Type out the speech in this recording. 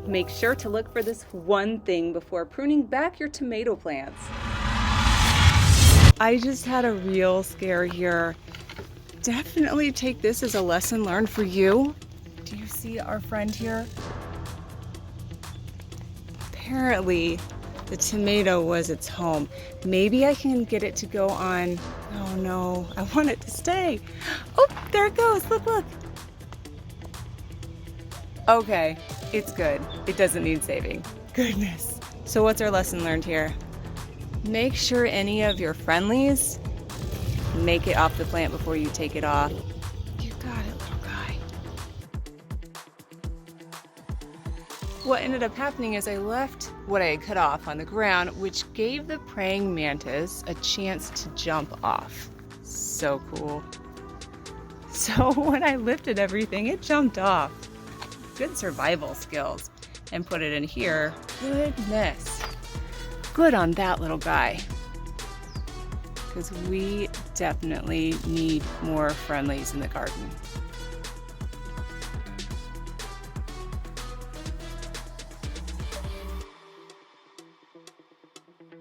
Make sure to look for this one thing before pruning back your tomato plants. I just had a real scare here. Definitely take this as a lesson learned for you. Do you see our friend here? Apparently, the tomato was its home. Maybe I can get it to go on. Oh no, I want it to stay. Oh, there it goes. Look, look. Okay, it's good. It doesn't need saving. Goodness. So what's our lesson learned here? Make sure any of your friendlies make it off the plant before you take it off. You got it, little guy. What ended up happening is I left what I had cut off on the ground, which gave the praying mantis a chance to jump off. So cool. So when I lifted everything, it jumped off. Good survival skills. And put it in here. Goodness. Good on that little guy. Because we definitely need more friendlies in the garden.